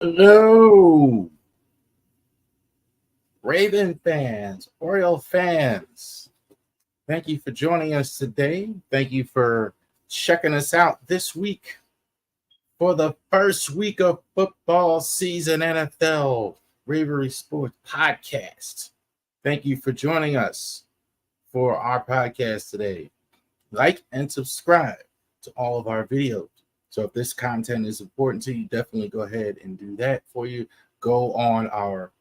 Hello, Raven fans, Oriole fans. Thank you for joining us today. Thank you for checking us out this week for the first week of football season NFL Bravery Sports Podcast. Thank you for joining us for our podcast today. Like and subscribe to all of our videos. So if this content is important to you, definitely go ahead and do that for you. Go on our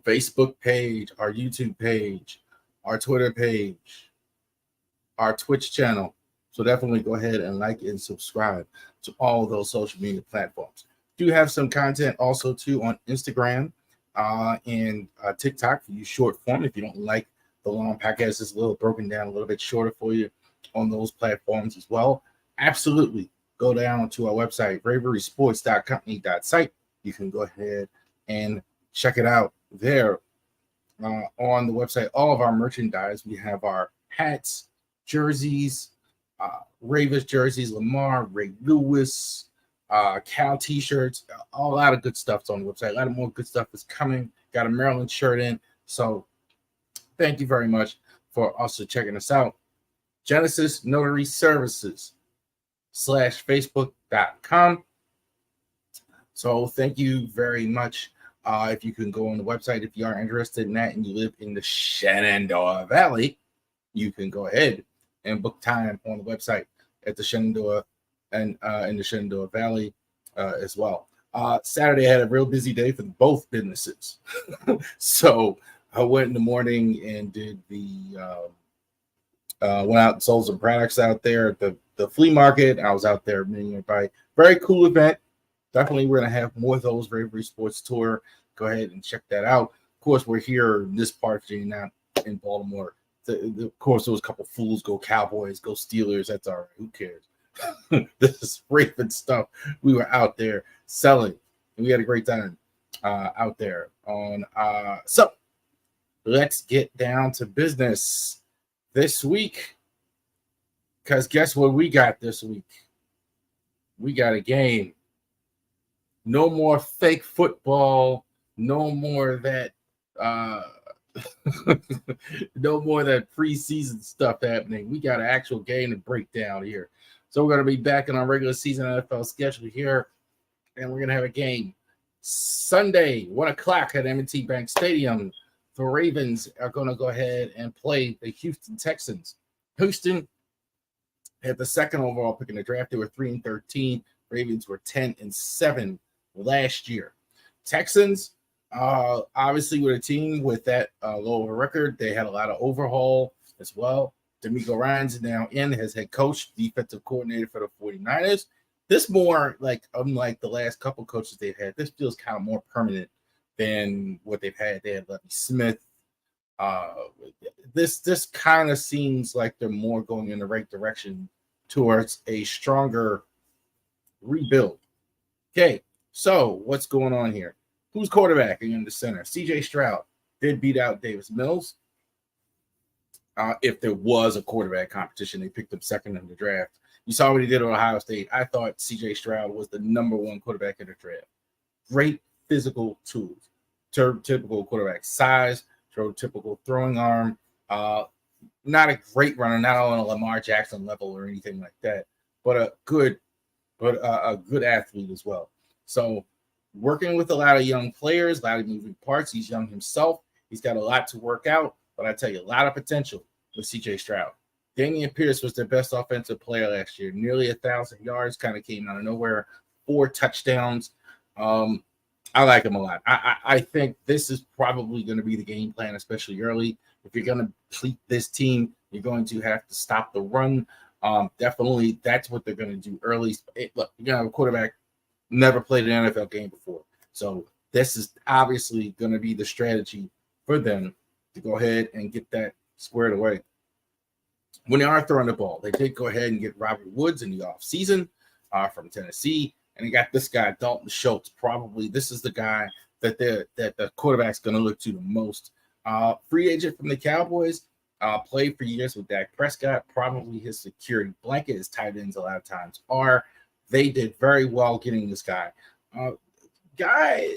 Facebook page, our YouTube page, our Twitter page, our Twitch channel. So definitely go ahead and like and subscribe to all those social media platforms. Do have some content also too on Instagram and TikTok for you short form. If you don't like the long podcast, it's a little broken down, a little bit shorter for you on those platforms as well. Absolutely. Go down to our website, ravorisports.company.site. You can go ahead and check it out there on the website. All of our merchandise. We have our hats, jerseys, Ravens jerseys, Lamar, Ray Lewis, Cal t-shirts, a lot of good stuff's on the website. A lot of more good stuff is coming. Got a Maryland shirt in. So thank you very much for also checking us out. Genesis Notary Services /Facebook.com. So thank you very much. If you can go on the website, if you are interested in that and you live in the Shenandoah Valley, you can go ahead and book time on the website at the Shenandoah and in the Shenandoah Valley as well. Saturday, I had a real busy day for both businesses. So I went in the morning and did went out and sold some products out there at the flea market. I was out there meeting everybody. Very cool event. Definitely, we're going to have more of those Bravery Sports Tour. Go ahead and check that out. Of course, we're here in this part of Virginia, not in Baltimore. Of course, there was a couple fools. Go Cowboys, go Steelers. That's all right. Who cares? This is Raven stuff. We were out there selling, and we had a great time out there. So let's get down to business this week. Because guess what we got this week? We got a game. No more fake football. No more that no more that preseason stuff happening. We got an actual game to break down here. So we're going to be back in our regular season NFL schedule here, and we're going to have a game Sunday, 1 o'clock at M&T Bank Stadium. The Ravens are going to go ahead and play the Houston Texans. Houston had the second overall pick in the draft. They were 3-13. Ravens were 10-7 last year. Texans, obviously, with a team with that lower record, they had a lot of overhaul as well. D'Amico Ryans is now in as head coach, defensive coordinator for the 49ers. This more like, unlike the last couple coaches they've had, this feels kind of more permanent than what they've had. They had Lovie Smith. This kind of seems like they're more going in the right direction towards a stronger rebuild. Okay, so what's going on here? Who's quarterbacking in the center? CJ Stroud did beat out Davis Mills. If there was a quarterback competition, they picked up second in the draft. You saw what he did at Ohio State. I thought CJ Stroud was the number one quarterback in the draft. Great physical tools. Typical quarterback size, typical throwing arm. Not a great runner, not on a Lamar Jackson level or anything like that, but a good athlete as well. So working with a lot of young players, a lot of moving parts. He's young himself. He's got a lot to work out, but I tell you, a lot of potential with CJ Stroud. Dameon Pierce was their best offensive player last year. Nearly 1,000 yards, kind of came out of nowhere. 4 touchdowns. I like him a lot. I think this is probably going to be the game plan, especially early. If you're going to complete this team, you're going to have to stop the run. Definitely, that's what they're going to do early. Look, you're going to have a quarterback never played an NFL game before. So this is obviously going to be the strategy for them to go ahead and get that squared away. When they are throwing the ball, they did go ahead and get Robert Woods in the offseason from Tennessee. And they got this guy, Dalton Schultz. Probably this is the guy that the quarterback's going to look to the most. Free agent from the Cowboys, played for years with Dak Prescott. Probably his security blanket, as tight ends a lot of times are. They did very well getting this guy. guy,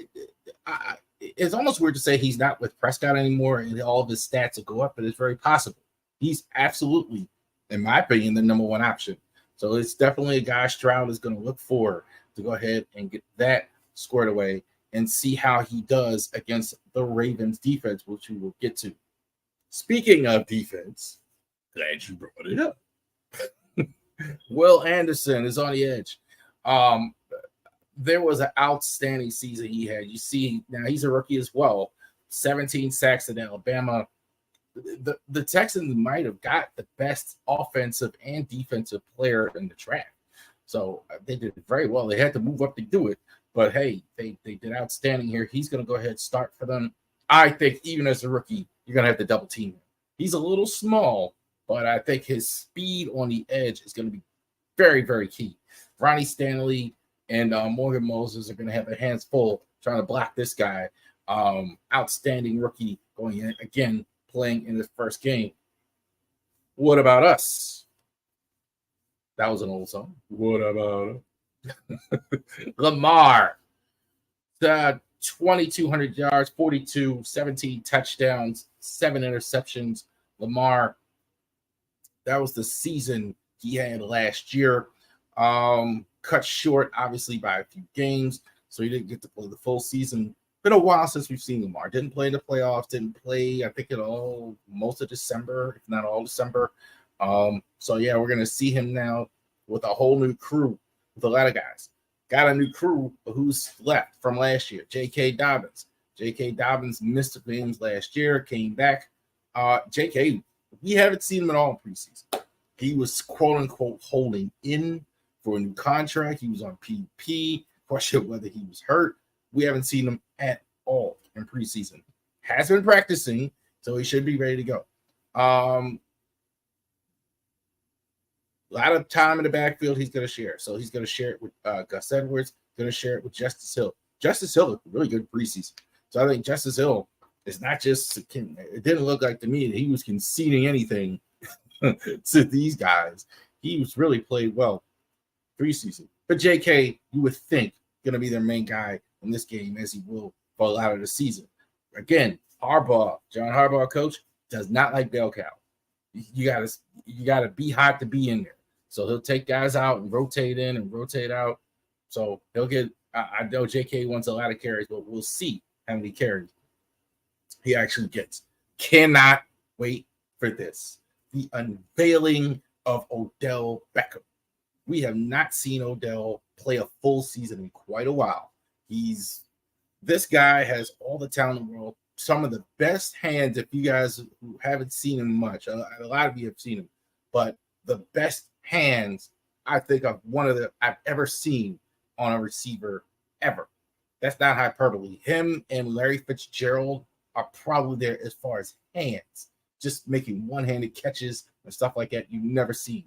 it's almost weird to say he's not with Prescott anymore and all of his stats will go up, but it's very possible. He's absolutely, in my opinion, the number one option. So it's definitely a guy Stroud is going to look for to go ahead and get that squared away and see how he does against the Ravens defense, which we will get to. Speaking of defense, glad you brought it up. Will Anderson is on the edge. There was an outstanding season he had. You see, now he's a rookie as well. 17 sacks in Alabama. The Texans might have got the best offensive and defensive player in the draft. So they did very well. They had to move up to do it. But, hey, they did outstanding here. He's going to go ahead and start for them. I think even as a rookie, you're going to have to double team him. He's a little small, but I think his speed on the edge is going to be very, very key. Ronnie Stanley and Morgan Moses are going to have their hands full trying to block this guy. Outstanding rookie going in, again, playing in his first game. What about us? That was an old song. What about Lamar? 2,200 yards, 17 touchdowns, 7 interceptions. Lamar, that was the season he had last year. Cut short, obviously, by a few games, so he didn't get to play the full season. Been a while since we've seen Lamar. Didn't play in the playoffs. Didn't play, I think, at all most of December, if not all December. So yeah, we're gonna see him now with a whole new crew, with a lot of guys. Got a new crew who's left from last year. J.K. Dobbins. J.K. Dobbins missed the games last year, came back. J.K., we haven't seen him at all in preseason. He was quote unquote holding in for a new contract. He was on PUP. Question whether he was hurt. We haven't seen him at all in preseason. Has been practicing, so he should be ready to go. A lot of time in the backfield he's going to share. So he's going to share it with Gus Edwards, going to share it with Justice Hill. Justice Hill looked really good preseason. So I think Justice Hill is not just, it didn't look like to me that he was conceding anything to these guys. He was really played well preseason. But JK, you would think, going to be their main guy in this game, as he will for a lot of the season. Again, John Harbaugh, coach, does not like bell cow. You gotta be hot to be in there. So he'll take guys out and rotate in and rotate out. So he'll get. I know JK wants a lot of carries, but we'll see how many carries he actually gets. Cannot wait for this. The unveiling of Odell Beckham. We have not seen Odell play a full season in quite a while. This guy has all the talent in the world. Some of the best hands, if you guys who haven't seen him much, a lot of you have seen him, but the best hands I think I've ever seen on a receiver ever. That's not hyperbole. Him and Larry Fitzgerald are probably there as far as hands, just making one-handed catches and stuff like that you've never seen.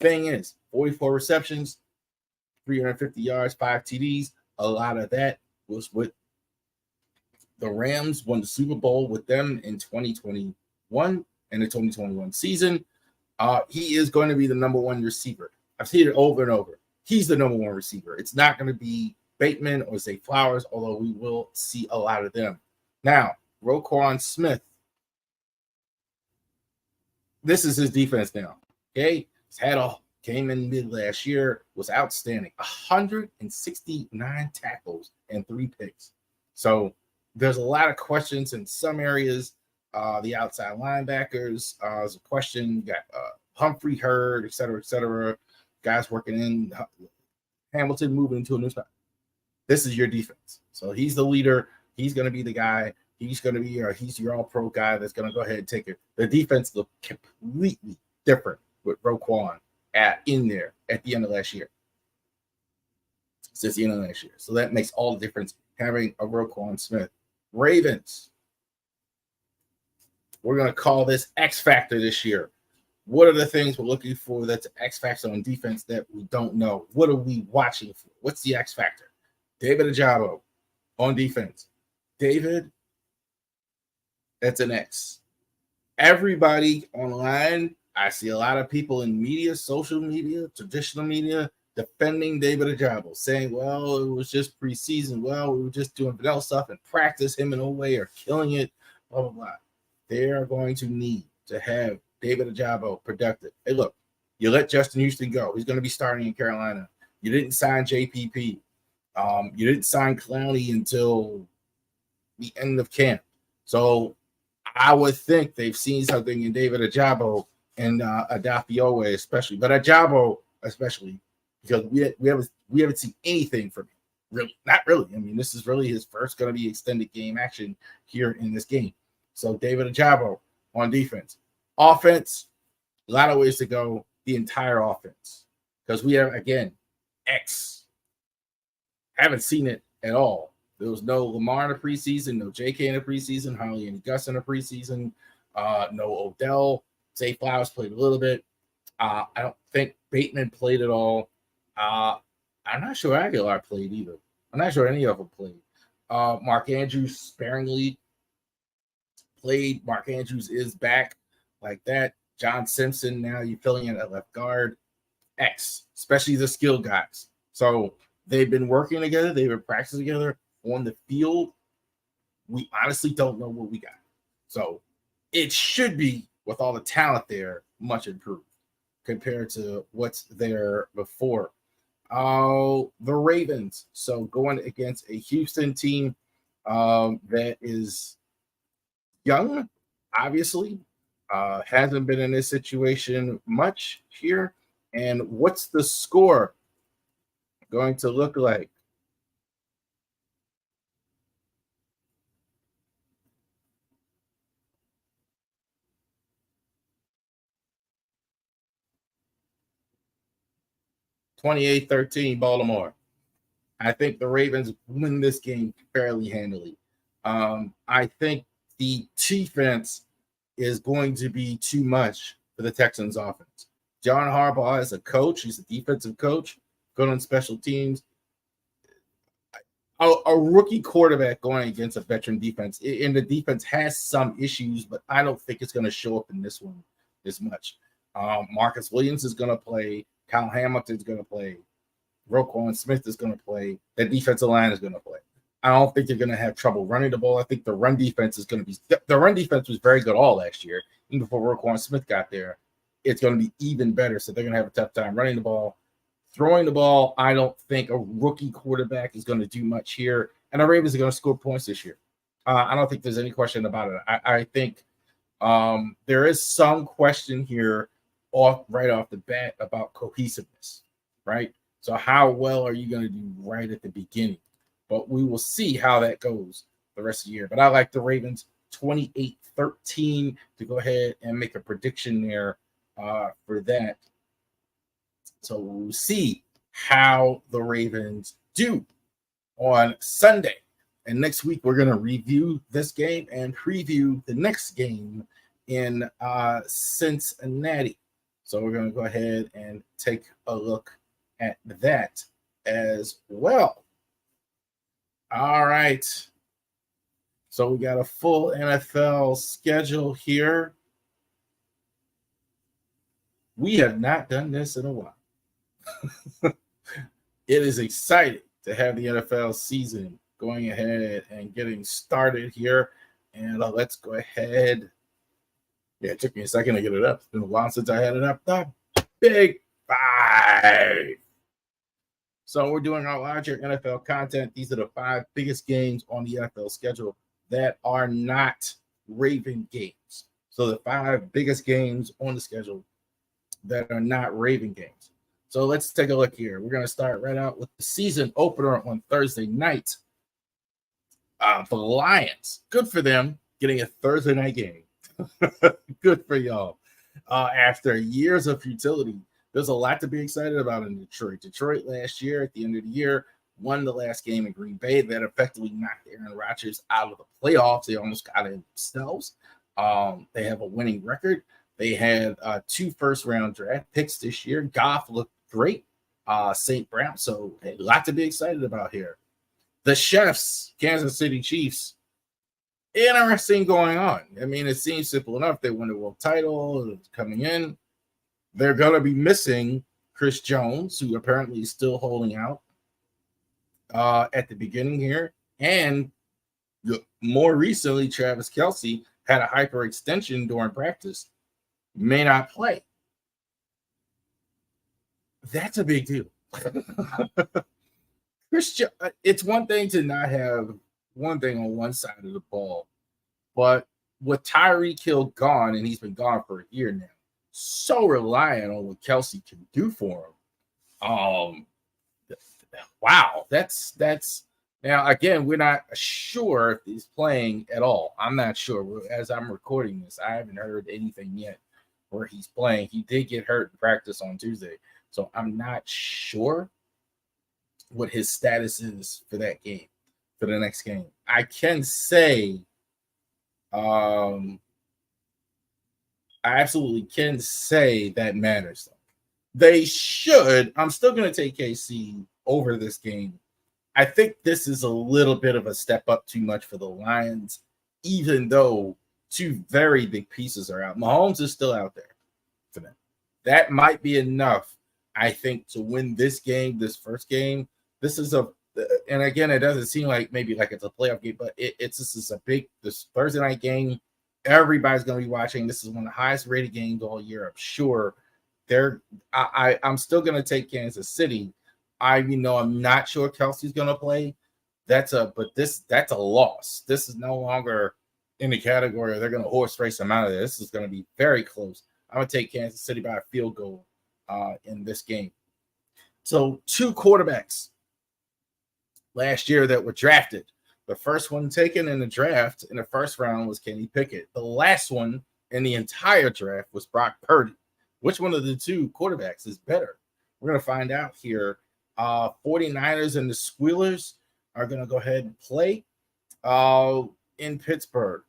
Thing is, 44 receptions, 350 yards, 5 TDs. A lot of that was with the Rams. Won the Super Bowl with them in 2021 and the 2021 season. He is going to be the number one receiver. I've seen it over and over. He's the number one receiver. It's not going to be Bateman or Zay Flowers, although we will see a lot of them. Now, Roquan Smith. This is his defense now. Okay? Came in mid last year, was outstanding. 169 tackles and 3 picks. So there's a lot of questions in some areas. The outside linebackers, there's a question. You got Humphrey, Hurd, et cetera, guys working in. Hamilton moving into a new spot. This is your defense. So he's the leader. He's going to be the guy. He's going to be he's your all-pro guy that's going to go ahead and take it. The defense looked completely different with Roquan in there at the end of last year. Since the end of last year. So that makes all the difference having a Roquan Smith. Ravens. We're going to call this X Factor this year. What are the things we're looking for that's X Factor on defense that we don't know? What are we watching for? What's the X Factor? David Ojabo on defense. David, that's an X. Everybody online, I see a lot of people in media, social media, traditional media, defending David Ajabo, saying, well, it was just preseason. Well, we were just doing vanilla stuff and practice. Him and Oweh are killing it, blah, blah, blah. They are going to need to have David Ajabo productive. Hey, look, you let Justin Houston go. He's going to be starting in Carolina. You didn't sign JPP. You didn't sign Clowney until the end of camp. So I would think they've seen something in David Ajabo and Adafe Oweh especially. But Ajabo especially, because we haven't seen anything from him. Really, not really. I mean, this is really his first going to be extended game action here in this game. So David Ajabo on defense. Offense, a lot of ways to go. The entire offense. Because we have, again, X. Haven't seen it at all. There was no Lamar in the preseason, no JK in the preseason, Harley and Gus in the preseason, no Odell. Zay Flowers played a little bit. I don't think Bateman played at all. I'm not sure Aguilar played either. I'm not sure any of them played. Mark Andrews sparingly played. Mark Andrews is back like that. John Simpson, now you're filling in at left guard. X, especially the skill guys. So they've been working together. They've been practicing together on the field. We honestly don't know what we got. So it should be, with all the talent there, much improved compared to what's there before. The Ravens. So going against a Houston team that is young, obviously, hasn't been in this situation much here. And what's the score going to look like? (28-13) Baltimore. I think the Ravens win this game fairly handily. I think the defense is going to be too much for the Texans offense. John Harbaugh is a coach. He's a defensive coach, good on special teams. A rookie quarterback going against a veteran defense, and the defense has some issues, but I don't think it's going to show up in this one as much. Marcus Williams is going to play. Kyle Hamilton is going to play. Roquan Smith is going to play. The defensive line is going to play. I don't think they're going to have trouble running the ball. I think the run defense is going to be – the run defense was very good all last year. Even before Roquan Smith got there, it's going to be even better. So they're going to have a tough time running the ball. Throwing the ball, I don't think a rookie quarterback is going to do much here. And the Ravens are going to score points this year. I don't think there's any question about it. I think there is some question here right off the bat about cohesiveness, right? So how well are you going to do right at the beginning? But we will see how that goes the rest of the year. But I like the Ravens 28-13 to go ahead and make a prediction there for that. So we'll see how the Ravens do on Sunday. And next week, we're going to review this game and preview the next game in Cincinnati. So we're going to go ahead and take a look at that as well. All right. So we got a full NFL schedule here. We have not done this in a while. It is exciting to have the NFL season going ahead and getting started here. And let's go ahead. Yeah, it took me a second to get it up. It's been a while since I had it up. The Big Five. So we're doing our larger NFL content. These are the 5 biggest games on the NFL schedule that are not Raven games. So the 5 biggest games on the schedule that are not Raven games. So let's take a look here. We're going to start right out with the season opener on Thursday night. For the Lions, good for them getting a Thursday night game. Good for y'all. After years of futility, there's a lot to be excited about in Detroit. Detroit last year, at the end of the year, won the last game in Green Bay. That effectively knocked Aaron Rodgers out of the playoffs. They almost got it themselves. They have a winning record. They had 2 first-round draft picks this year. Goff looked great. St. Brown. So a lot to be excited about here. The Chefs, Kansas City Chiefs. Interesting going on. I mean, it seems simple enough. They won the world title coming in. They're going to be missing Chris Jones, who apparently is still holding out at the beginning here, and more recently, Travis Kelce had a hyperextension during practice, may not play. That's a big deal. It's one thing to not have one thing on one side of the ball, but with Tyreek Hill gone, and he's been gone for a year now, so reliant on what Kelce can do for him. Wow, that's now again, we're not sure if he's playing at all. I'm not sure. As I'm recording this, I haven't heard anything yet where he's playing. He did get hurt in practice on Tuesday, so I'm not sure what his status is for that game, for the next game. I can say, I absolutely can say that matters. They should. I'm still going to take KC over this game. I think this is a little bit of a step up too much for the Lions, even though two very big pieces are out. Mahomes is still out there for them. That might be enough, I think, to win this game, this first game. This is and again, it doesn't seem like maybe like it's a playoff game, but this Thursday night game. Everybody's going to be watching. This is one of the highest rated games all year, I'm sure. I'm still going to take Kansas City. I'm not sure Kelsey's going to play. That's a loss. This is no longer in the category they're going to horse race them out of there. This is going to be very close. I'm going to take Kansas City by a field goal in this game. So 2 quarterbacks last year that were drafted. The first one taken in the draft in the first round was Kenny Pickett. The last one in the entire draft was Brock Purdy. Which one of the 2 quarterbacks is better? We're going to find out here. 49ers and the Squealers are going to go ahead and play in Pittsburgh.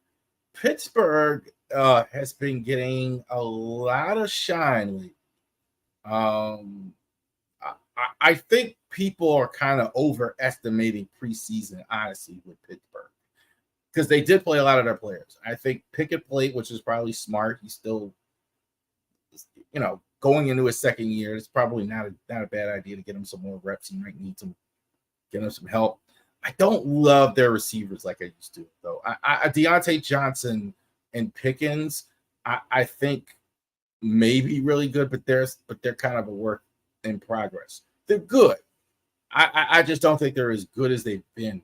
Pittsburgh has been getting a lot of shine lately. I think people are kind of overestimating preseason, honestly, with Pittsburgh, because they did play a lot of their players. I think Pickett played, which is probably smart. He's still, going into his second year. It's probably not a bad idea to get him some more reps. He might need to get him some help. I don't love their receivers like I used to, though. Deontay Johnson and Pickens, I think maybe really good, but they're kind of a work in progress. They're good. I just don't think they're as good as they've been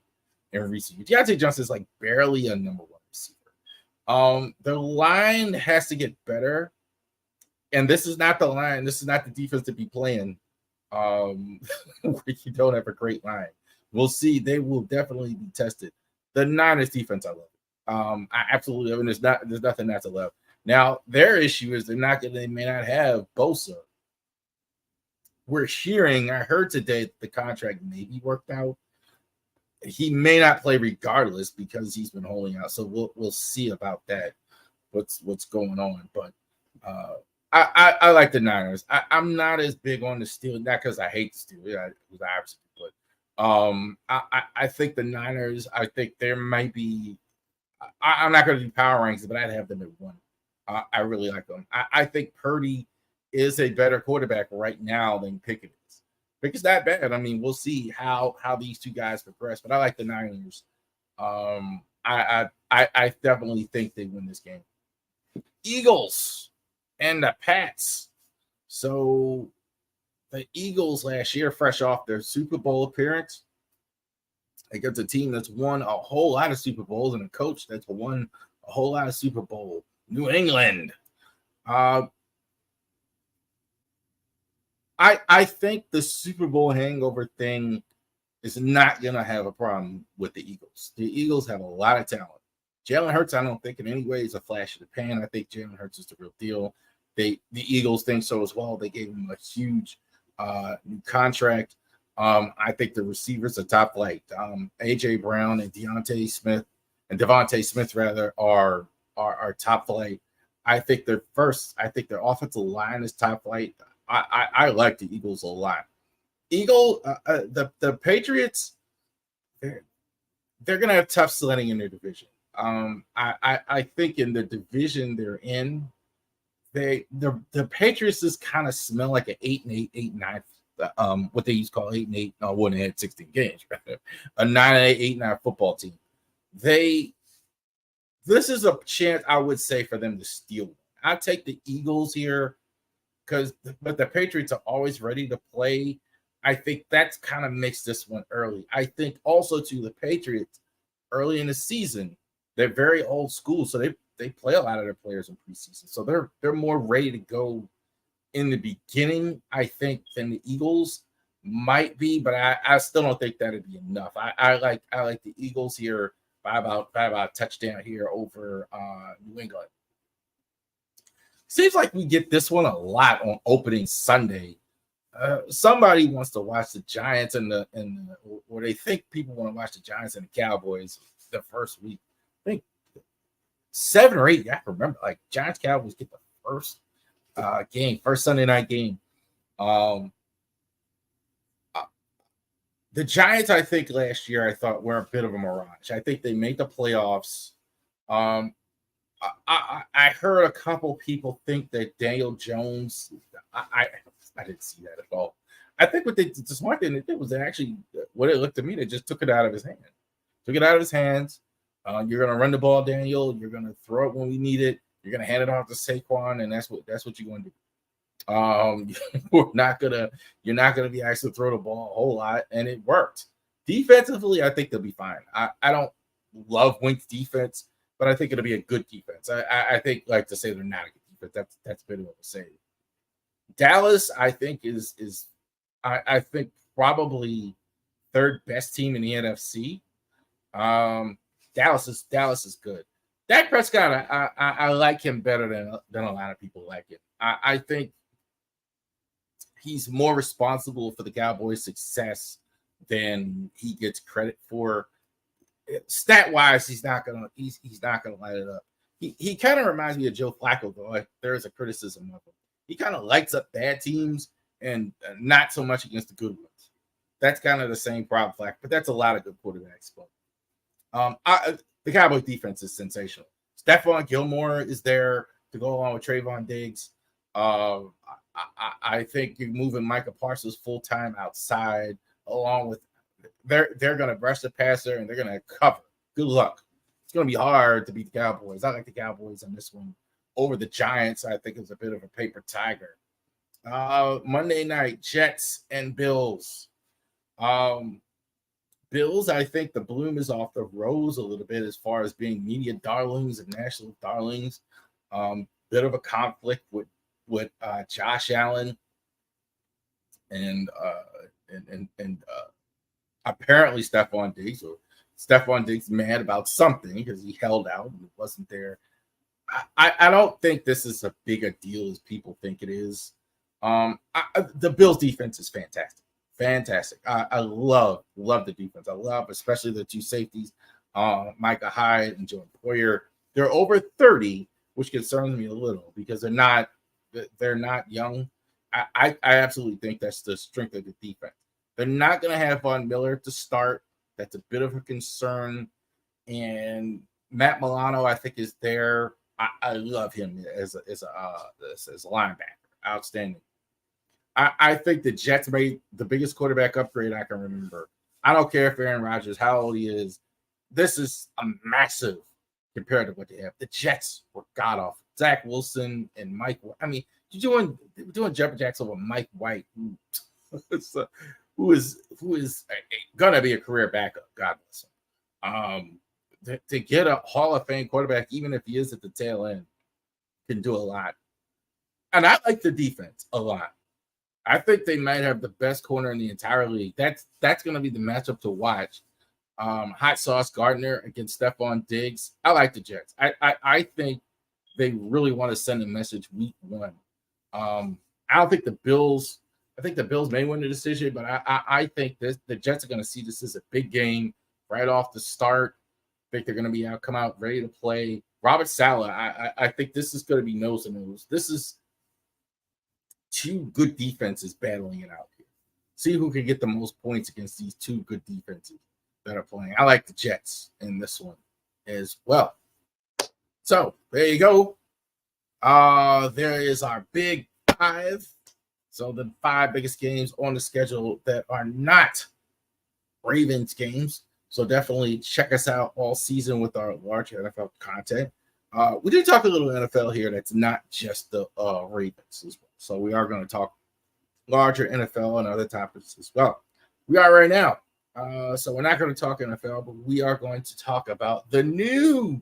in recent years. Deontay Johnson is like barely a number 1 receiver. The line has to get better. And this is not the line. This is not the defense to be playing where you don't have a great line. We'll see. They will definitely be tested. The Niners defense, I love it. I absolutely love it. There's nothing not to love. Now, their issue is they may not have Bosa. I heard today that the contract may be worked out. He may not play regardless because he's been holding out. So we'll see about that. What's going on. But I like the Niners. I'm not as big on the Steelers, not because I hate the Steelers, but I think the Niners. I think there might be. I'm not going to do power rankings, but I'd have them at 1. I really like them. I think Purdy is a better quarterback right now than Pickett is. Pickett's not bad. I mean, we'll see how these 2 guys progress, but I like the Niners. I definitely think they win this game. Eagles and the Pats. So the Eagles last year, fresh off their Super Bowl appearance, against a team that's won a whole lot of Super Bowls and a coach that's won a whole lot of Super Bowl. New England. I think the Super Bowl hangover thing is not going to have a problem with the Eagles. The Eagles have a lot of talent. Jalen Hurts, I don't think in any way is a flash in the pan. I think Jalen Hurts is the real deal. The Eagles think so as well. They gave him a huge new contract. I think the receivers are top flight. A.J. Brown and Devontae Smith rather are top flight. I think their offensive line is top flight. I like the Eagles a lot. The Patriots, they're gonna have tough sledding in their division. I think in the division they're in, the Patriots just kind of smell like an 8-8, 8-9. What they used to call 8-8. No, wouldn't have had 16 games. A 9-8, 8-9 football team. This is a chance, I would say, for them to steal. I take the Eagles here but the Patriots are always ready to play. I think that's kind of makes this one early. I think also to the Patriots early in the season, they're very old school, so they play a lot of their players in preseason, so they're more ready to go in the beginning, I think, than the Eagles might be, but I still don't think that'd be enough. I like the Eagles here by about a touchdown here over New England. Seems like we get this one a lot on opening Sunday. Somebody wants to watch the Giants or they think people want to watch the Giants and the Cowboys the first week. I think 7 or 8. I remember, like, Giants Cowboys get the first first Sunday night game. The Giants, I think last year, I thought were a bit of a mirage. I think they made the playoffs. I heard a couple people think that Daniel Jones. I didn't see that at all. I think what the smart thing they did was actually what it looked to me. They just took it out of his hand. Took it out of his hands. You're going to run the ball, Daniel. You're going to throw it when we need it. You're going to hand it off to Saquon, and that's what you're going to do. You're not gonna be asked to throw the ball a whole lot, and it worked. Defensively, I think they'll be fine. I don't love Wink's defense, but I think it'll be a good defense. I think, like, to say they're not a good defense, that's a bit of a say. Dallas, I think I think probably third best team in the NFC. Dallas is good. Dak Prescott, I like him better than a lot of people like him. I think he's more responsible for the Cowboys' success than he gets credit for. Stat wise, he's not gonna light it up. He kind of reminds me of Joe Flacco, though. Like, there is a criticism of him. He kind of lights up bad teams and not so much against the good ones. That's kind of the same problem, Flacco, but that's a lot of good quarterbacks. But the Cowboys defense is sensational. Stephon Gilmore is there to go along with Trayvon Diggs. I think you're moving Micah Parsons full time outside, along with they're going to rush the passer and they're going to cover. Good luck. It's going to be hard to beat the Cowboys. I like the Cowboys on this one over the Giants. I think it's a bit of a paper tiger. Monday night, Jets and Bills. Bills, I think the bloom is off the rose a little bit as far as being media darlings and national darlings. Bit of a conflict with Josh Allen and apparently Stephon Diggs. Or Stephon Diggs mad about something because he held out and wasn't there. I don't think this is as big a deal as people think it is. The Bills defense is fantastic. Fantastic. I love the defense. I love especially the two safeties, Micah Hyde and Joe Poyer. They're over 30, which concerns me a little because they're not young. I absolutely think that's the strength of the defense. They're not going to have Von Miller to start. That's a bit of a concern. And Matt Milano, I think, is there. I love him as a linebacker. Outstanding. I think the Jets made the biggest quarterback upgrade I can remember. I don't care if Aaron Rodgers, how old he is. This is a massive compared to what they have. The Jets were god awful. Zach Wilson and Mike. I mean, you're doing Jeffrey Jackson with Mike White, who is gonna be a career backup. God bless him. To get a Hall of Fame quarterback, even if he is at the tail end, can do a lot. And I like the defense a lot. I think they might have the best corner in the entire league. That's going to be the matchup to watch. Hot Sauce Gardner against Stephon Diggs. I like the Jets. I think they really want to send a message week one. I don't think the Bills. I think the Bills may win the decision, but I think the Jets are going to see this as a big game right off the start. I think they're going to come out ready to play. Robert Saleh. I think this is going to be nose to nose. This is two good defenses battling it out here. See who can get the most points against these two good defenses that are playing. I like the Jets in this one as well. So there you go. There is our big five. So the 5 biggest games on the schedule that are not Ravens games. So definitely check us out all season with our large NFL content. We do talk a little NFL here that's not just the Ravens as well. So we are going to talk larger NFL and other topics as well. We are right now. So we're not going to talk NFL, but we are going to talk about the new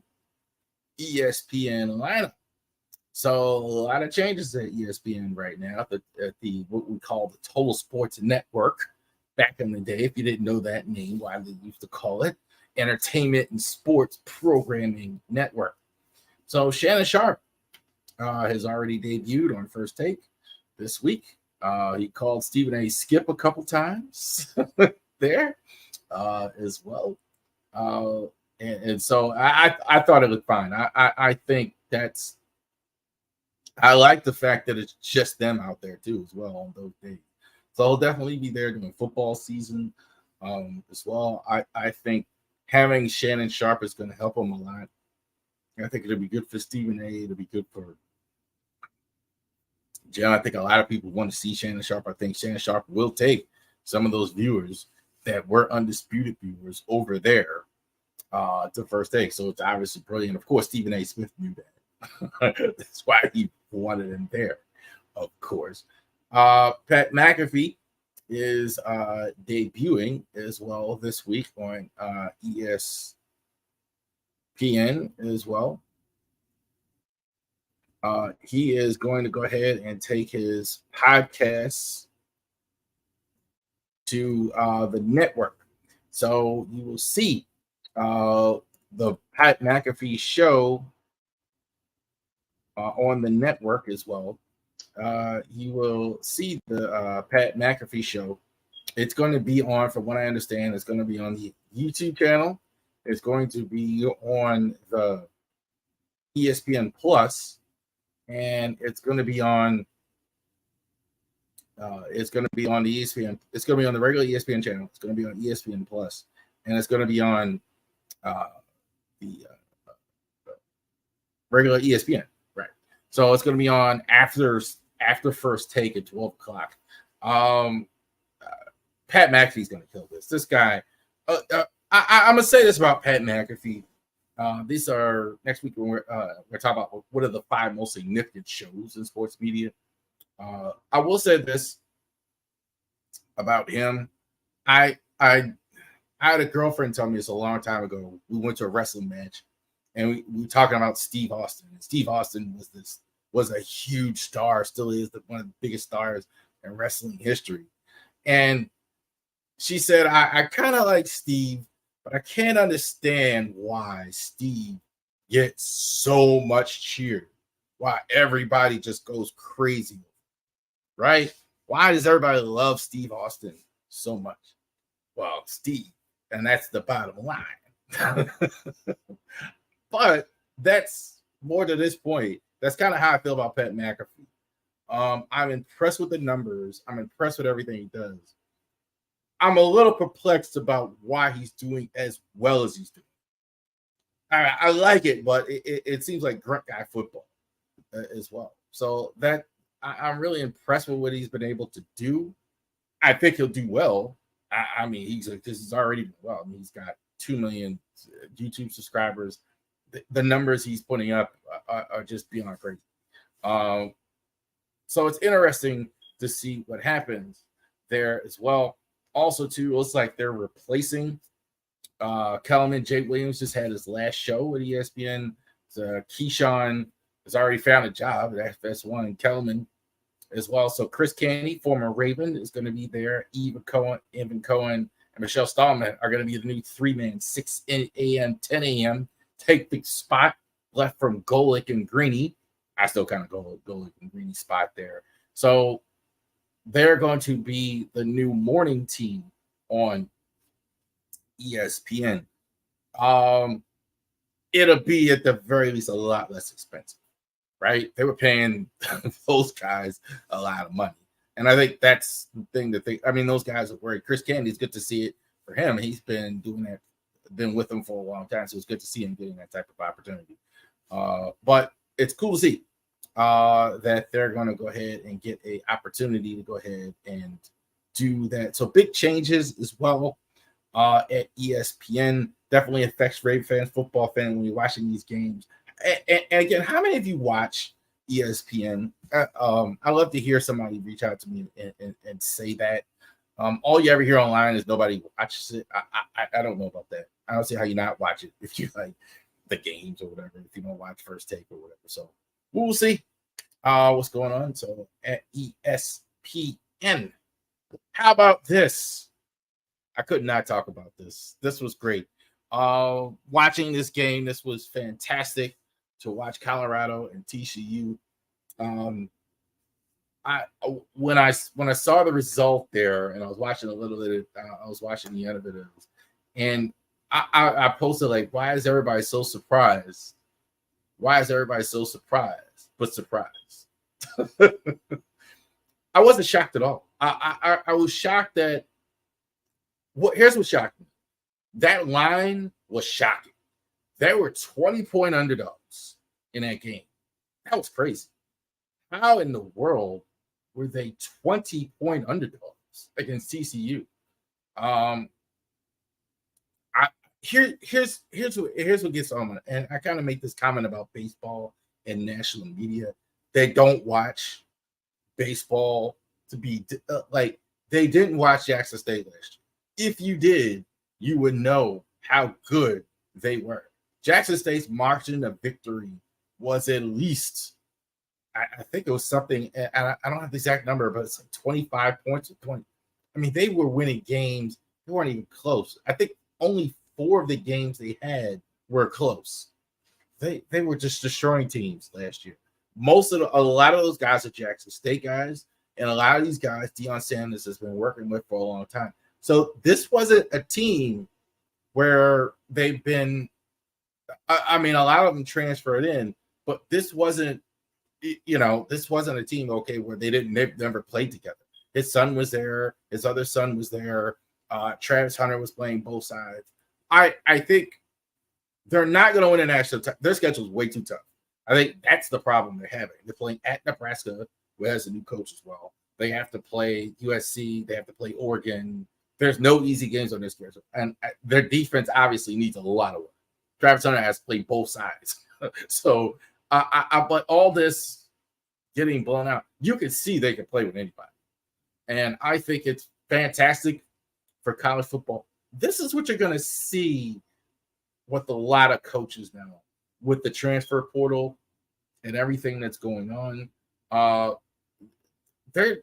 ESPN lineup. So a lot of changes at ESPN right now at the what we call the Total Sports Network. Back in the day, if you didn't know that name, why they used to call it Entertainment and Sports Programming Network. So Shannon Sharpe has already debuted on First Take this week. He called Stephen A. Skip a couple times there as well. And so I thought it looked fine. I think I like the fact that it's just them out there too as well on those days. So I'll definitely be there during football season as well. I think having Shannon Sharpe is going to help him a lot. I think it'll be good for Stephen A. It'll be good for John. I think a lot of people want to see Shannon Sharpe. I think Shannon Sharpe will take some of those viewers that were undisputed viewers over there to First Take. So it's obviously brilliant. Of course, Stephen A. Smith knew that. That's why he wanted him there, of course. Pat McAfee is debuting as well this week on ESPN as well. He is going to go ahead and take his podcasts to the network. So you will see the Pat McAfee show on the network as well. You will see the Pat McAfee show. It's going to be on, from what I understand, it's going to be on the YouTube channel. It's going to be on the ESPN Plus, and it's going to be on. It's going to be on the ESPN. It's going to be on the regular ESPN channel. It's going to be on ESPN Plus, and it's going to be on the regular ESPN. Right. So it's going to be on after First Take at 12 o'clock. Pat McAfee's going to kill this. This guy. I'm going to say this about Pat McAfee. These are next week when we're talking about what are the 5 most significant shows in sports media. I will say this about him. I had a girlfriend tell me this a long time ago. We went to a wrestling match, and we were talking about Steve Austin. And Steve Austin was a huge star, still is one of the biggest stars in wrestling history. And she said, I kind of like Steve, but I can't understand why Steve gets so much cheer. Why everybody just goes crazy, right? Why does everybody love Steve Austin so much? Well, Steve, and that's the bottom line. But that's more to this point. That's kind of how I feel about Pat McAfee. I'm impressed with the numbers. I'm impressed with everything he does. I'm a little perplexed about why he's doing as well as he's doing. I like it, but it seems like grunt guy football as well. So that I'm really impressed with what he's been able to do. I think he'll do well. I mean, he's already done well. I mean, he's got 2 million YouTube subscribers. The numbers he's putting up are just beyond crazy. So it's interesting to see what happens there as well. Also, too, it looks like they're replacing Kellerman. Jake Williams just had his last show at ESPN. Keyshawn has already found a job at FS1. Kellerman as well. So Chris Canty, former Raven, is going to be there. Evan Cohen, and Michelle Stallman are going to be the new 3-man, 6 a.m., 10 a.m. Take the spot left from Golick and Greeny. I still kind of go Golick and Greeny spot there. So they're going to be the new morning team on ESPN. It'll be at the very least a lot less expensive, right? They were paying those guys a lot of money. And I think that's the thing those guys are worried. Chris Candy, it's good to see it for him. He's been doing that, been with them for a long time. So it's good to see him getting that type of opportunity. But it's cool to see. that they're going to go ahead and get an opportunity to go ahead and do that. So big changes as well at ESPN. Definitely affects Ravens fans, football fans when you're watching these games. And again, how many of you watch ESPN? I love to hear somebody reach out to me and say that. All you ever hear online is nobody watches it. I don't know about that. I don't see how you not watch it if you like the games or whatever, if you don't watch First Take or whatever. So we'll see what's going on. So at ESPN, how about this? I could not talk about this. This was great. Watching this game, this was fantastic to watch Colorado and TCU. When I saw the result there, and I was watching a little bit, I was watching the end of it, and I posted like, "Why is everybody so surprised? Why is everybody so surprised? But surprised." I wasn't shocked at all. I was shocked that. Here's what shocked me. That line was shocking. There were 20-point underdogs in that game. That was crazy. How in the world were they 20-point underdogs against TCU? Here's what gets on me, and I kind of make this comment about baseball and national media. They don't watch baseball to be like they didn't watch Jackson State last year. If you did, you would know how good they were. Jackson State's margin of victory was at least, I think it was something, and I don't have the exact number, but it's like 25 points or 20. I mean, they were winning games. They weren't even close. I think only 4 of the games they had were close. They were just destroying teams last year. A lot of those guys are Jackson State guys, and a lot of these guys Deion Sanders has been working with for a long time. So this wasn't a team where they've been. I mean, a lot of them transferred in, but this wasn't. This wasn't a team, okay, where they've never played together. His son was there. His other son was there. Travis Hunter was playing both sides. I think they're not going to win a national. Their schedule is way too tough. I think that's the problem they're having. They're playing at Nebraska, who has a new coach as well. They have to play USC. They have to play Oregon. There's no easy games on this schedule. And their defense obviously needs a lot of work. Travis Hunter has played both sides. So, but all this getting blown out, you can see they can play with anybody. And I think it's fantastic for college football. This is what you're going to see with a lot of coaches now, with the transfer portal and everything that's going on. They're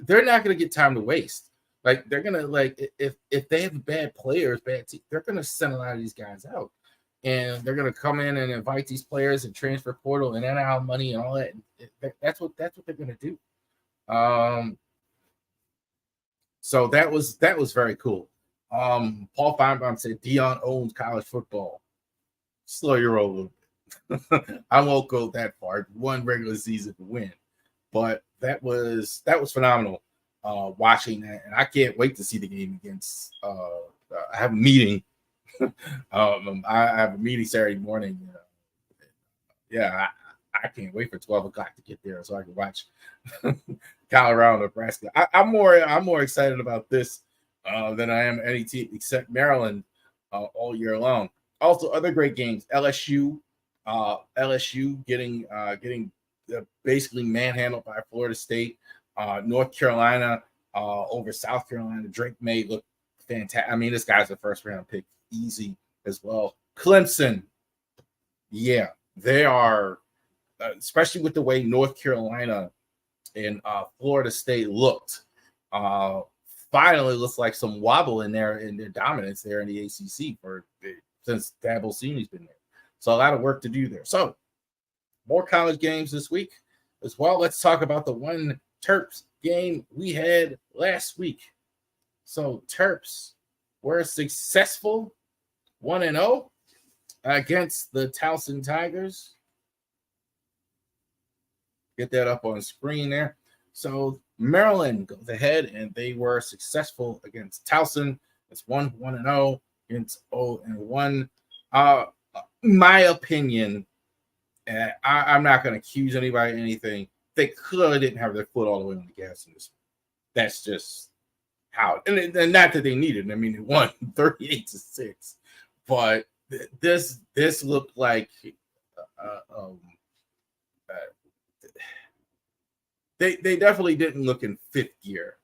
not going to get time to waste. Like, they're going to, if they have bad players, bad team, they're going to send a lot of these guys out. And they're going to come in and invite these players and transfer portal and NIL money and all that. That's what they're going to do. So that was very cool. Paul Feinbaum said Deion owns college football. Slow your roll a little bit. I won't go that far. One regular season to win, but that was phenomenal. Watching that, and I can't wait to see the game against. I have a meeting. I have a meeting Saturday morning. I can't wait for 12 o'clock to get there so I can watch Colorado, Nebraska. I'm more excited about this than I am any team except Maryland all year long. Also, other great games. LSU getting basically manhandled by Florida State. North Carolina over South Carolina. Drake May looked fantastic. I mean, this guy's a first round pick, easy as well. Clemson, yeah, they are, especially with the way North Carolina and Florida State looked. Finally, looks like some wobble in their dominance there in the ACC since Dabo Senior's been there. So a lot of work to do there. So more college games this week as well. Let's talk about the one Terps game we had last week. So Terps were successful 1-0 against the Towson Tigers. Get that up on screen there. So Maryland goes ahead and they were successful against Towson. It's 1-0 against 0-1. My opinion, And I'm not going to accuse anybody of anything. They clearly didn't have their foot all the way on the gas in this one. That's just how, and not that they needed. I mean, they won 38-6, but this looked like they definitely didn't look in fifth gear.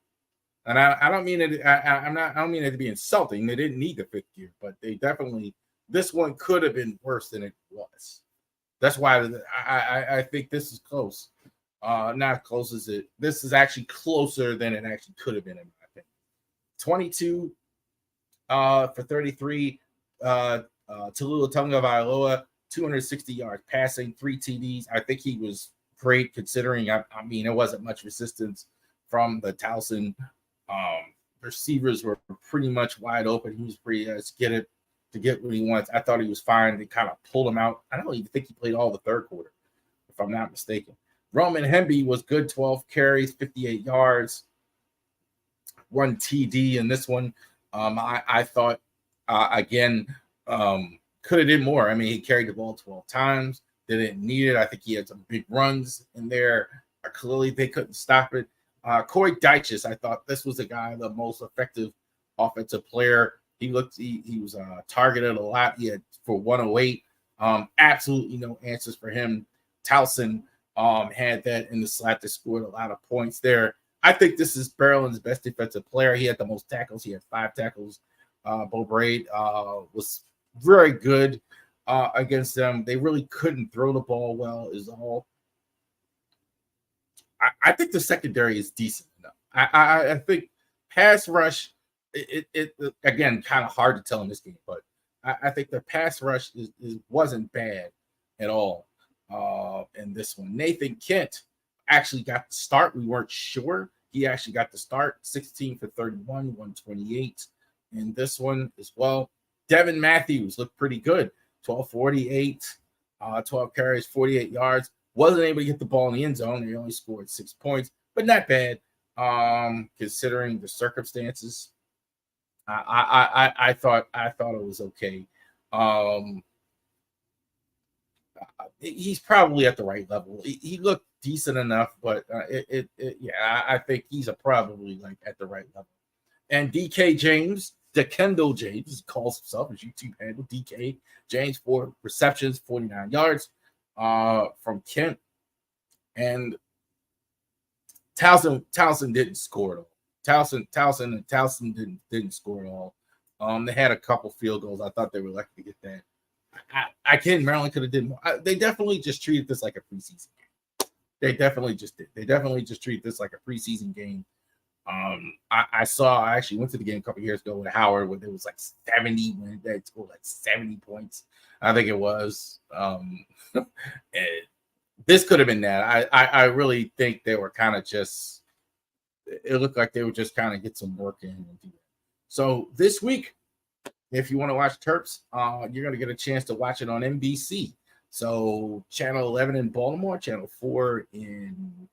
And I don't mean it. I don't mean it to be insulting. They didn't need the fifth gear, but they definitely, this one could have been worse than it was. That's why I think this is close. Not close as it. This is actually closer than it actually could have been, in my opinion. 22 for 33. Tallulah Tagovailoa, 260 yards passing, 3 TDs. I think he was great considering. I mean, there wasn't much resistance from the Towson. Receivers were pretty much wide open. He was pretty to get what he wants. I thought he was fine. They kind of pulled him out. I don't even think he played all the third quarter, if I'm not mistaken. Roman Hemby was good, 12 carries, 58 yards, 1 TD in this one. I thought, again, could have did more. I mean, he carried the ball 12 times. They didn't need it. I think he had some big runs in there. Clearly, they couldn't stop it. Corey Dyches, I thought this was the guy, the most effective offensive player. He was targeted a lot. He had for 108. Absolutely no answers for him. Towson had that in the slot that scored a lot of points there. I think this is Maryland's best defensive player. He had the most tackles. He had 5 tackles. Bo Braid was very good against them. They really couldn't throw the ball well, is all. I think the secondary is decent enough. I think pass rush, it again, kind of hard to tell in this game, but I think the pass rush wasn't bad at all in this one. Nathan Kent actually got the start. We weren't sure. He actually got the start, 16 for 31, 128 in this one as well. Devin Matthews looked pretty good, 12-48, 12 carries, 48 yards. Wasn't able to get the ball in the end zone. They only scored 6 points, but not bad considering the circumstances. I thought it was okay. He's probably at the right level. He looked decent enough, but yeah, I think he's probably like at the right level. And DK James, DeKendall James, calls himself his YouTube handle, DK James, 4 receptions, 49 yards. From Kent, and Towson didn't score at all. Towson didn't score at all. They had a couple field goals. I thought they were lucky to get that. I can't. Maryland could have did more. They definitely just treated this like a preseason game. They definitely just did. They definitely just treated this like a preseason game. I actually went to the game a couple years ago with Howard when it was like 70 when they scored like 70 points. I think it was. This could have been that. I really think they were kind of just. It looked like they would just kind of get some work in and do that. So this week, if you want to watch Terps, you're going to get a chance to watch it on NBC. So Channel 11 in Baltimore, Channel 4 in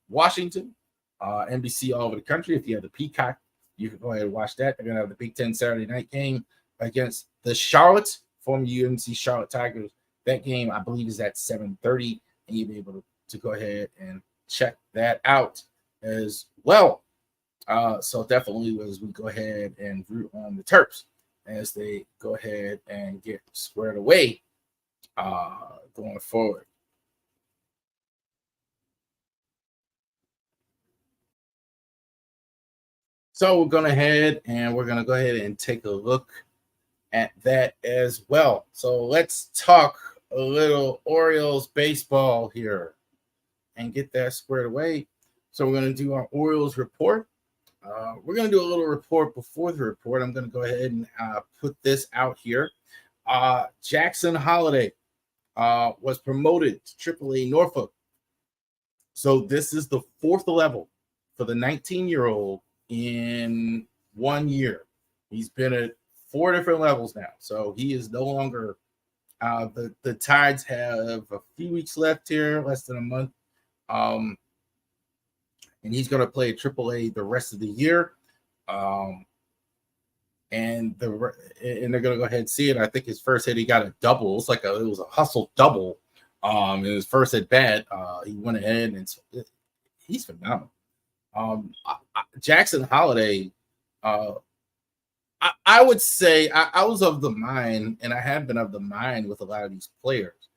Washington, NBC all over the country. If you have the Peacock, you can go ahead and watch that. They're going to have the Big Ten Saturday night game against the Charlotte, former UNC Charlotte Tigers. That game, I believe, is at 7:30, and you'll be able to go ahead and check that out as well. So definitely as we go ahead and root on the Terps as they go ahead and get squared away going forward. So we're going to go ahead and take a look at that as well. So let's talk a little Orioles baseball here and get that squared away. So we're going to do our Orioles report. We're going to do a little report before the report. I'm going to go ahead and put this out here. Jackson Holiday was promoted to AAA Norfolk. So this is the 4th level for the 19-year-old in 1 year. He's been at 4 different levels now. So he is no longer the Tides have a few weeks left here, less than a month. And he's going to play at AAA the rest of the year. And they're going to go ahead and see it. I think his first hit, he got a double. It was a hustle double In his first at bat, he went ahead and he's phenomenal. Jackson Holiday, I would say I was of the mind, and I have been of the mind with a lot of these players,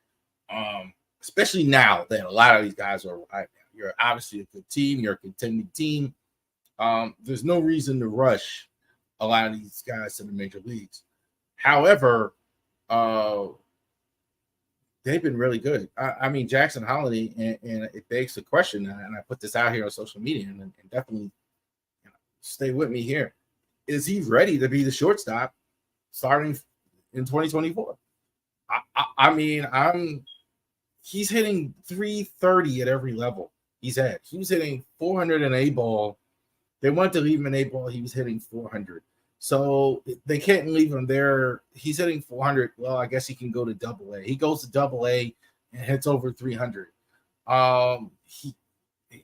especially now that a lot of these guys are right now. You're obviously a good team. You're a contending team. There's no reason to rush a lot of these guys to the major leagues. However, they've been really good. I mean, Jackson Holiday, and it begs the question, and I put this out here on social media, and definitely stay with me here. Is he ready to be the shortstop starting in 2024? I mean, he's hitting 330 at every level he's at. He was hitting 400 in A ball. They wanted to leave him in A ball. He was hitting 400. So they can't leave him there. He's hitting 400. Well, I guess he can go to Double A. He goes to Double A and hits over 300.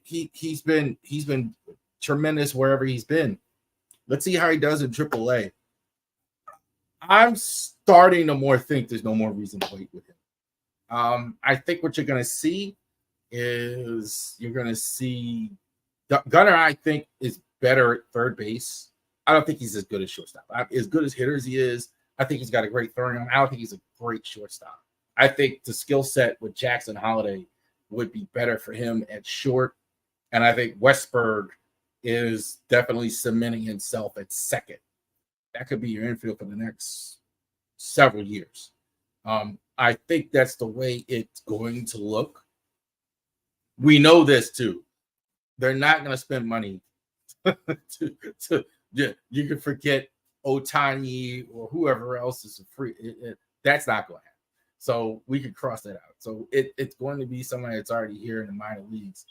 He's been tremendous wherever he's been. Let's see how he does in Triple A. I'm starting to more think there's no more reason to wait with him. I think what you're going to see is Gunnar, I think, is better at third base. I don't think he's as good as shortstop. As good as hitters he is, I think he's got a great throwing arm. I don't think he's a great shortstop. I think the skill set with Jackson Holiday would be better for him at short. And I think Westberg is definitely cementing himself at second. That could be your infield for the next several years. I think that's the way it's going to look. We know this too. They're not going to spend money you can forget Ohtani or whoever else is free. That's not going to happen. So we can cross that out. So it's going to be somebody that's already here in the minor leagues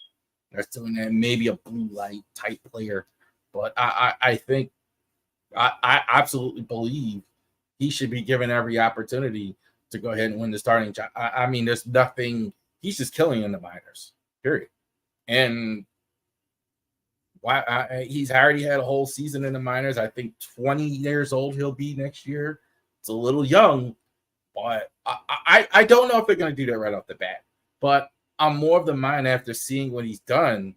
that's doing that, maybe a blue light type player. But I think I absolutely believe he should be given every opportunity to go ahead and win the starting job. I mean, there's nothing. He's just killing in the minors, period. And he's already had a whole season in the minors. I think 20 years old he'll be next year. It's a little young, but I don't know if they're going to do that right off the bat. But I'm more of the mind after seeing what he's done.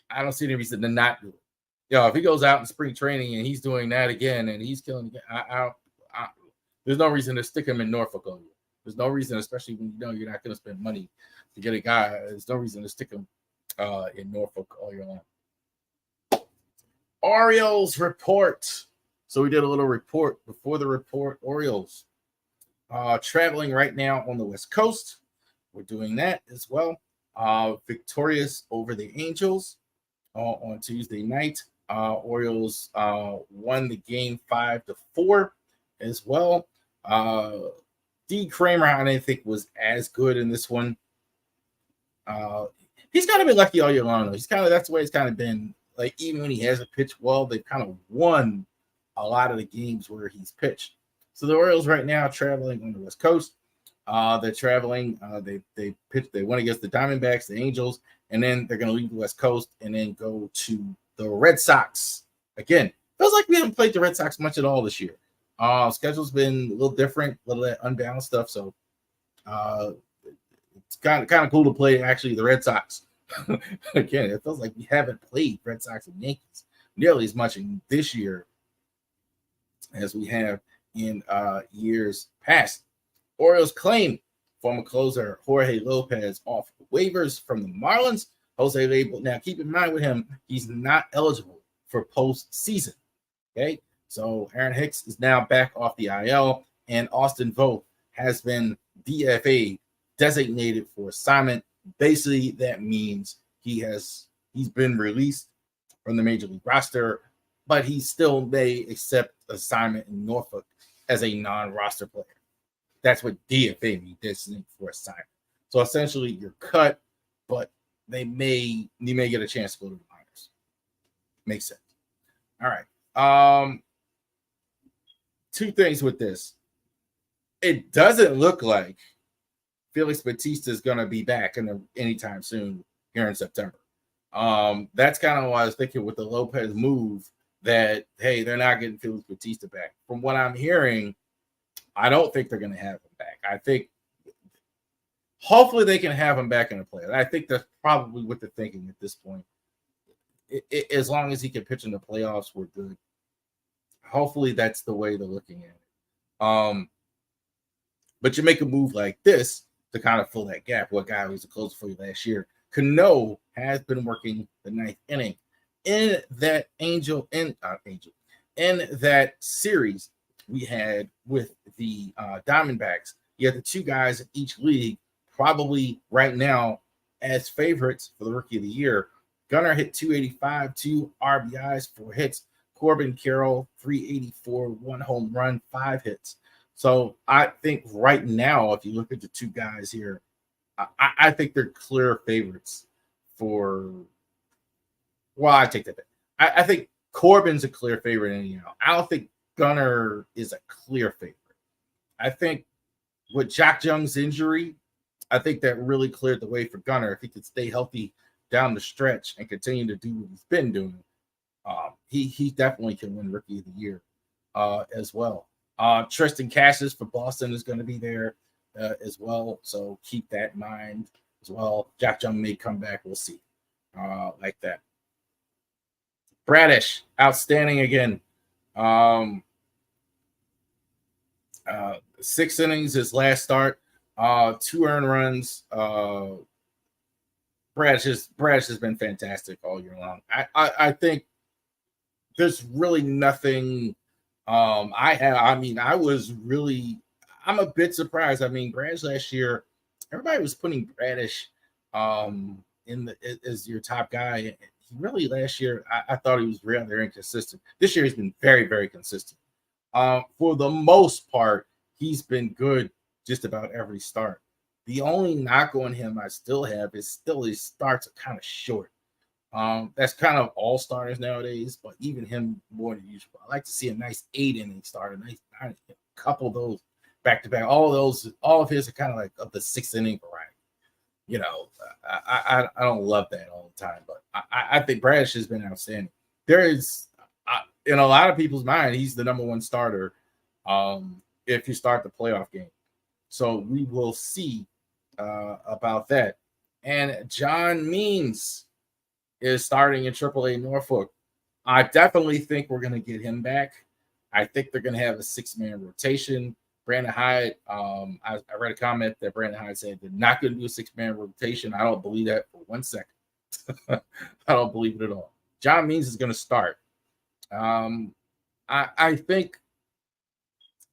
I don't see any reason to not do it. If he goes out in spring training and he's doing that again and he's killing again, there's no reason to stick him in Norfolk all year. There's no reason, especially when you know you're not going to spend money to get a guy. There's no reason to stick him in Norfolk all year long. Orioles report. So we did a little report before the report. Orioles traveling right now on the West Coast. We're doing that as well. Victorious over the Angels on Tuesday night. Orioles won the game 5-4 as well. D. Kramer, I didn't think was as good in this one. He's kind of been lucky all year long, though. That's the way it's kind of been. Like, even when he hasn't pitched well, they've kind of won a lot of the games where he's pitched. So the Orioles right now traveling on the West Coast. They're traveling. They went against the Diamondbacks, the Angels, and then they're going to leave the West Coast and then go to the Red Sox. Again, feels like we haven't played the Red Sox much at all this year. Schedule's been a little different, a little of that unbalanced stuff. So it's kind of cool to play actually the Red Sox. Again, it feels like we haven't played Red Sox and Yankees nearly as much in this year as we have in years past. Orioles claim former closer Jorge Lopez off waivers from the Marlins. Jose Label. Now, keep in mind with him, he's not eligible for postseason. Okay, so Aaron Hicks is now back off the IL, and Austin Vogt has been DFA, designated for assignment. Basically, that means he's been released from the major league roster, but he still may accept assignment in Norfolk as a non-roster player. That's what DFA means, designated for assignment. So essentially, you're cut, but you may get a chance to go to the minors. Makes sense. All right. Two things with this. It doesn't look like Felix Bautista is going to be back anytime soon here in September. That's kind of what I was thinking with the Lopez move, that, hey, they're not getting Felix Bautista back. From what I'm hearing, I don't think they're going to have him back. I think Hopefully they can have him back in the play. I think that's probably what they're thinking at this point. As long as he can pitch in the playoffs, we're good. Hopefully that's the way they're looking at it. But you make a move like this to kind of fill that gap. What guy who was a closer for you last year? Cano has been working the ninth inning. In that in that series we had with the Diamondbacks, you had the two guys in each league probably right now as favorites for the Rookie of the Year. Gunnar hit 285, 2 RBIs, 4 hits. Corbin Carroll, 384, 1 home run, 5 hits. So I think right now, if you look at the two guys here, I think they're clear favorites for. Well, I take that back. I think Corbin's a clear favorite anyhow. I don't think Gunnar is a clear favorite. I think with Jack Jung's injury, I think that really cleared the way for Gunnar. If he could stay healthy down the stretch and continue to do what he's been doing, he definitely can win Rookie of the Year as well. Tristan Cassis for Boston is going to be there as well, so keep that in mind as well. Jack Jung may come back. We'll see. Like that. Bradish, outstanding again. 6 innings his last start. 2 earned runs. Bradish has been fantastic all year long. I think there's really nothing. I'm a bit surprised. I mean, Bradish last year, everybody was putting Bradish as your top guy. He really last year, I thought he was rather inconsistent. This year he's been very, very consistent. For the most part, he's been good just about every start. The only knock on him I still have is his starts are kind of short. That's kind of all starters nowadays, but even him more than usual. I like to see a nice 8-inning start, a nice couple of those back to back. All of his are kind of like of the 6-inning variety. You know, I don't love that all the time, but I think Bradish has been outstanding. There is, in a lot of people's mind, he's the number 1 starter if you start the playoff game. So we will see about that. And John Means is starting in AAA Norfolk. I definitely think we're going to get him back. I think they're going to have a 6-man rotation. Brandon Hyde, I read a comment that Brandon Hyde said they're not going to do a 6-man rotation. I don't believe that for 1 second. I don't believe it at all. John Means is going to start. I think,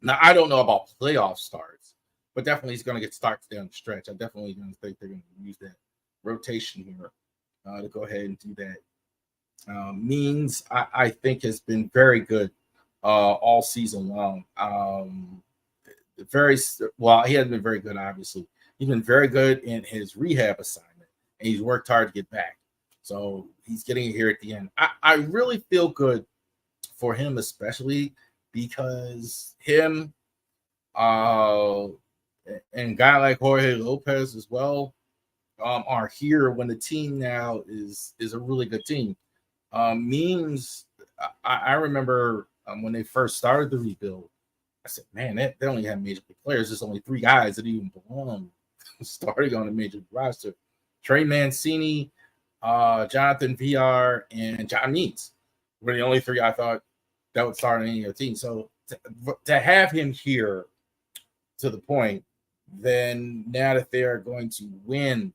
now I don't know about playoff starts, but definitely he's going to get starts down the stretch. I definitely don't think they're going to use that rotation here to go ahead and do that. Means, I think, has been very good all season long. He hasn't been very good, obviously. He's been very good in his rehab assignment, and he's worked hard to get back. So he's getting it here at the end. I really feel good for him, especially because him and a guy like Jorge Lopez as well are here when the team now is a really good team. Means, I remember when they first started the rebuild, I said, man, they only have major league players. There's only 3 guys that even belong starting on the major league roster. Trey Mancini, Jonathan VR, and John Means were the only 3 I thought that would start on any other team. So to have him here to the point, then now that they are going to win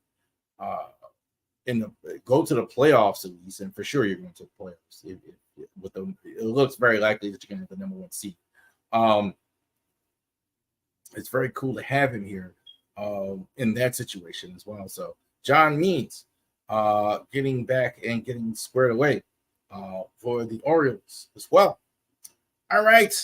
go to the playoffs at least, and for sure you're going to the playoffs. It looks very likely that you're going to have the number 1 seed. It's very cool to have him here in that situation as well. So John Means getting back and getting squared away for the Orioles as well. All right.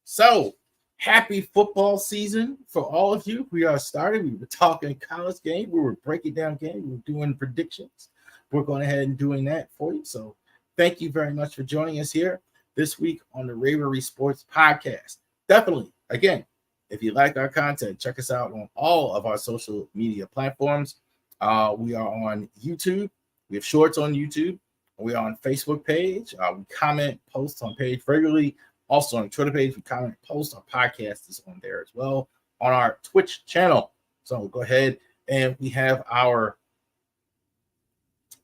So happy football season for all of you. We are started. We were talking college game. We were breaking down game. We were doing predictions. We're going ahead and doing that for you. So thank you very much for joining us here this week on the Ravery Sports Podcast. Definitely, again, if you like our content, check us out on all of our social media platforms. We are on YouTube. We have shorts on YouTube. We are on Facebook page. We comment, post on page regularly. Also on Twitter page, we comment, post. Our podcast is on there as well. On our Twitch channel, So go ahead, and we have our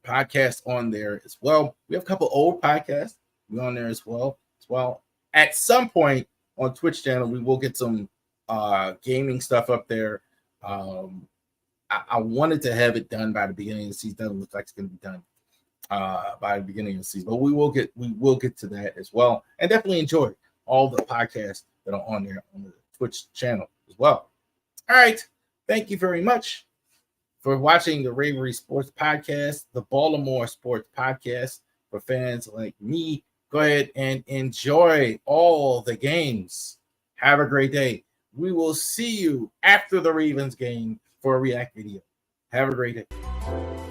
podcast on there as well. We have a couple old podcasts on there as well. At some point on Twitch channel, we will get some gaming stuff up there. I wanted to have it done by the beginning of the season. Doesn't look like it's going to be done by the beginning of the season, but we will get to that as well. And definitely enjoy all the podcasts that are on there on the Twitch channel as well. All right, thank you very much for watching the Ravery Sports Podcast, the Baltimore Sports Podcast for fans like me. Go ahead and enjoy all the games. Have a great day. We will see you after the Ravens game for a react video. Have a great day.